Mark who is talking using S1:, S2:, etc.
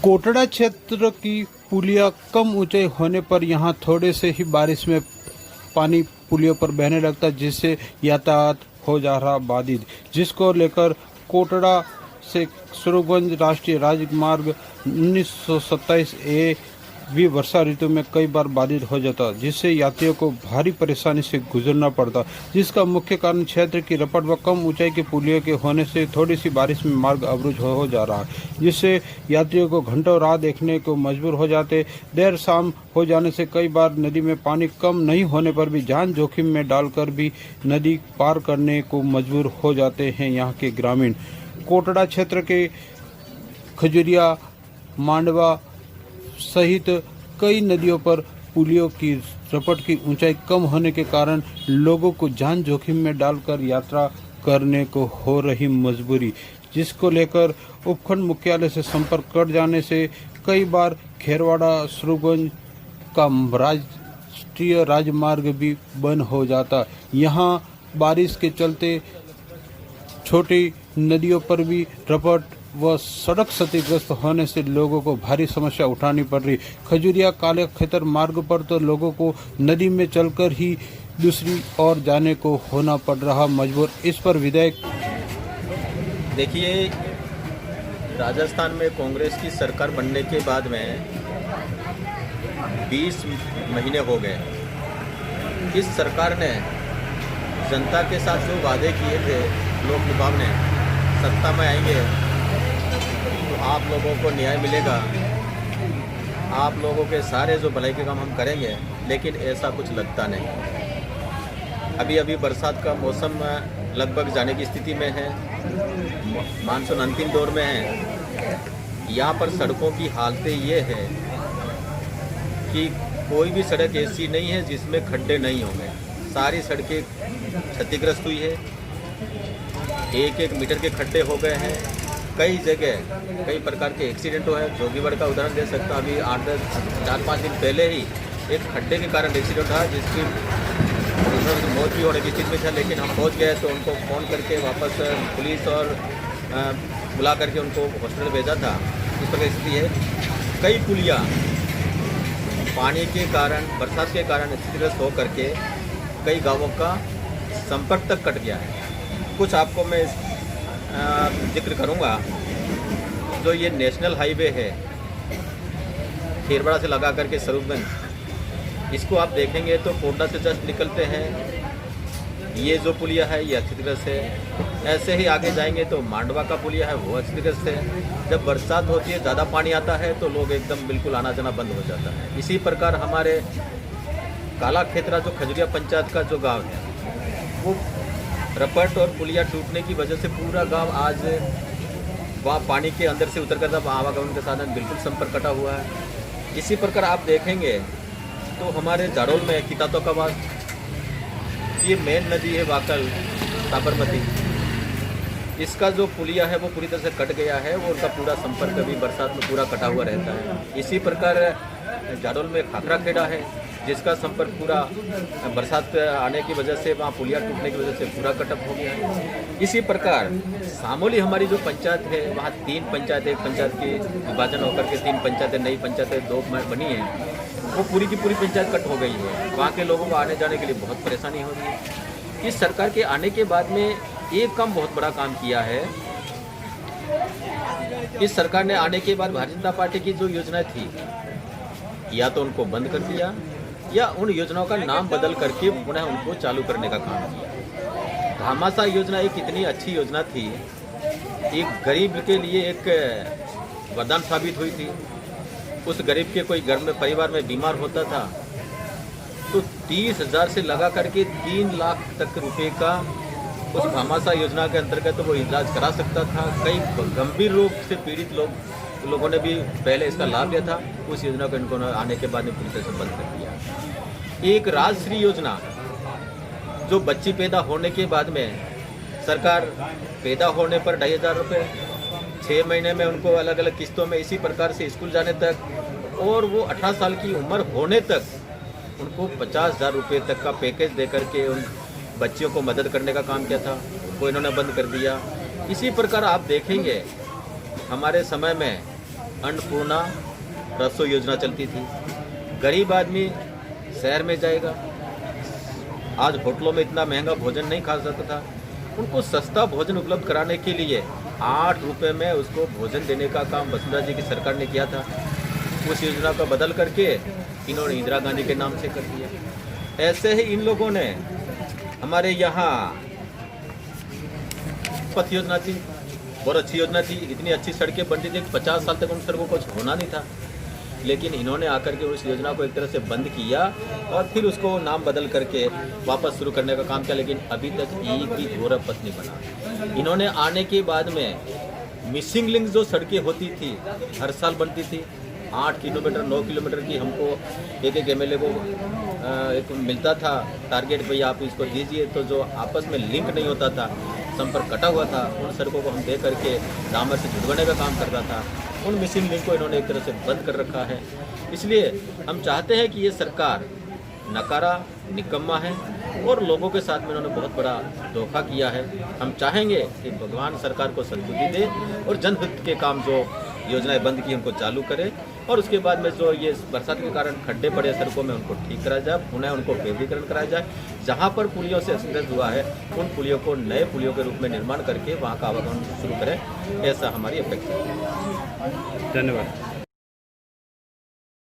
S1: कोटड़ा क्षेत्र की पुलिया कम ऊंचाई होने पर यहां थोड़े से ही बारिश में पानी पुलियों पर बहने लगता, जिससे यातायात हो जा रहा बाधित, जिसको लेकर कोटड़ा से स्वरूपगंज राष्ट्रीय राजमार्ग 1927 ए भी वर्षा ऋतु में कई बार बाधित हो जाता, जिससे यात्रियों को भारी परेशानी से गुजरना पड़ता, जिसका मुख्य कारण क्षेत्र की रपट व कम ऊंचाई के पुलियों के होने से थोड़ी सी बारिश में मार्ग अवरुद्ध हो जा रहा है, जिससे यात्रियों को घंटों राह देखने को मजबूर हो जाते। देर शाम हो जाने से कई बार नदी में पानी कम नहीं होने पर भी जान जोखिम में डालकर भी नदी पार करने को मजबूर हो जाते हैं यहाँ के ग्रामीण। कोटड़ा क्षेत्र के खजुरिया, मांडवा सहित कई नदियों पर पुलियों की रपट की ऊंचाई कम होने के कारण लोगों को जान जोखिम में डालकर यात्रा करने को हो रही मजबूरी, जिसको लेकर उपखंड मुख्यालय से संपर्क कर जाने से कई बार खेरवाड़ा स्वरूपगंज का राष्ट्रीय राजमार्ग भी बंद हो जाता। यहाँ बारिश के चलते छोटी नदियों पर भी रपट व सड़क क्षतिग्रस्त होने से लोगों को भारी समस्या उठानी पड़ रही। खजुरिया काले खेतर मार्ग पर तो लोगों को नदी में चलकर ही दूसरी ओर जाने को होना पड़ रहा मजबूर। इस पर विधायक
S2: देखिए, राजस्थान में कांग्रेस की सरकार बनने के बाद में 20 महीने हो गए। इस सरकार ने जनता के साथ जो वादे किए थे, लोग लुभावने सत्ता में आएंगे तो आप लोगों को न्याय मिलेगा, आप लोगों के सारे जो भलाई के काम हम करेंगे, लेकिन ऐसा कुछ लगता नहीं। अभी अभी बरसात का मौसम लगभग जाने की स्थिति में है, मानसून अंतिम दौर में है। यहाँ पर सड़कों की हालतें ये है कि कोई भी सड़क ऐसी नहीं है जिसमें खड्डे नहीं होंगे। सारी सड़कें क्षतिग्रस्त हुई है, 1-1 मीटर के खड्डे हो गए हैं। कई जगह कई प्रकार के एक्सीडेंट हुए हैं। जोगीगढ़ का उदाहरण दे सकता हूँ। अभी 4-5 दिन पहले ही एक खड्डे के कारण एक्सीडेंट था, जिसकी मौत भी होने की स्थिति में था, लेकिन हम पहुँच गए तो उनको फ़ोन करके वापस पुलिस और बुला करके उनको हॉस्पिटल भेजा था। इस प्रकार स्थिति है। कई पुलिया पानी के कारण, बरसात के कारण क्षतिग्रस्त हो करके कई गाँवों का संपर्क तक कट गया है। कुछ आपको मैं जिक्र करूंगा। जो ये नेशनल हाईवे है खेरवाड़ा से लगा करके स्वरूपगंज, इसको आप देखेंगे तो कोटड़ा से जस्ट निकलते हैं, ये जो पुलिया है ये क्षतिग्रस्त है। ऐसे ही आगे जाएंगे तो मांडवा का पुलिया है वो क्षतिग्रस्त है। जब बरसात होती है, ज़्यादा पानी आता है तो लोग एकदम बिल्कुल आना जाना बंद हो जाता है। इसी प्रकार हमारे काला खेतरा जो खजुरिया पंचायत का जो गाँव है, वो रपट और पुलिया टूटने की वजह से पूरा गांव आज वहाँ पानी के अंदर से उतर कर आवागमन के साधन बिल्कुल संपर्क कटा हुआ है। इसी प्रकार आप देखेंगे तो हमारे जाडोल में कितातो का वास, ये मेन नदी है वाकल साबरमती, इसका जो पुलिया है वो पूरी तरह से कट गया है। वो उनका पूरा संपर्क अभी बरसात में पूरा कटा हुआ रहता है। इसी प्रकार जाडोल में खाखरा खेड़ा है, जिसका संपर्क पूरा बरसात आने की वजह से, वहाँ पुलिया टूटने की वजह से पूरा कटअप हो गया है। इसी प्रकार सामोली हमारी जो पंचायत है, वहाँ 3 पंचायत, एक पंचायत की विभाजन होकर के 3 पंचायतें, नई पंचायतें 2 बनी हैं, वो पूरी की पूरी पंचायत कट हो गई है। वहाँ के लोगों को आने जाने के लिए बहुत परेशानी हो रही है। इस सरकार के आने के बाद में एक काम, बहुत बड़ा काम किया है। इस सरकार ने आने के बाद भारतीय जनता पार्टी की जो योजनाएं थी, या तो उनको बंद कर दिया या उन योजनाओं का नाम बदल करके पुनः उनको चालू करने का काम किया। घामासा योजना एक इतनी अच्छी योजना थी, एक गरीब के लिए एक वरदान साबित हुई थी। उस गरीब के कोई घर में, परिवार में बीमार होता था तो 30,000 से लगा करके 3 लाख तक रुपए का उस घामासा योजना के अंतर्गत वो इलाज करा सकता था। कई गंभीर रोग से पीड़ित लोगों ने भी पहले इसका लाभ लिया था। उस योजना को इनको आने के बाद में पूरी तरह से बंद कर दिया। एक राजश्री योजना, जो बच्ची पैदा होने के बाद में सरकार पैदा होने पर 2,500 रुपये, 6 महीने में उनको अलग अलग किस्तों में, इसी प्रकार से स्कूल जाने तक, और वो 18 साल की उम्र होने तक उनको 50,000 रुपये तक का पैकेज दे करके उन बच्चियों को मदद करने का काम किया था, वो इन्होंने बंद कर दिया। इसी प्रकार आप देखेंगे हमारे समय में अन्नपूर्णा रसोई योजना चलती थी। गरीब आदमी शहर में जाएगा, आज होटलों में इतना महंगा भोजन नहीं खा सकता था, उनको सस्ता भोजन उपलब्ध कराने के लिए 8 रुपये में उसको भोजन देने का काम वसुंधरा जी की सरकार ने किया था। उस योजना को बदल करके इन्होंने इंदिरा गांधी के नाम से कर दिया। ऐसे ही इन लोगों ने हमारे यहाँ पथ योजना थी, बहुत अच्छी योजना थी, इतनी अच्छी सड़कें बनती थी, 50 साल तक उन सड़कों को कुछ होना नहीं था, लेकिन इन्होंने आकर के उस योजना को एक तरह से बंद किया और फिर उसको नाम बदल करके वापस शुरू करने का काम किया, लेकिन अभी तक एक भी गोरखपथ नहीं बना। इन्होंने आने के बाद में मिसिंग लिंक जो सड़कें होती थी हर साल बनती थी, 8 किलोमीटर 9 किलोमीटर की हमको एक एमएलए को एक मिलता था टारगेट, भैया आप इसको दीजिए, तो जो आपस में लिंक नहीं होता था, संपर्क कटा हुआ था, उन सड़कों को हम दे करके डामर से जुड़वाने का काम करता था। उन मिसिंग लिंक को इन्होंने एक तरह से बंद कर रखा है। इसलिए हम चाहते हैं कि ये सरकार नकारा, निकम्मा है और लोगों के साथ में इन्होंने बहुत बड़ा धोखा किया है। हम चाहेंगे कि भगवान सरकार को सद्बुद्धि दे और जनहित के काम जो योजनाएं बंद की उनको चालू करे, और उसके बाद में जो ये बरसात के कारण खड्डे पड़े सड़कों में उनको ठीक कराया जाए, उन्हें उनको पेवरीकरण कराया जाए। जहाँ पर पुलियों से एक्सीडेंट हुआ है उन पुलियों को नए पुलियों के रूप में निर्माण करके वहाँ का आवागमन शुरू करें, ऐसा हमारी अपेक्षा है।
S1: धन्यवाद।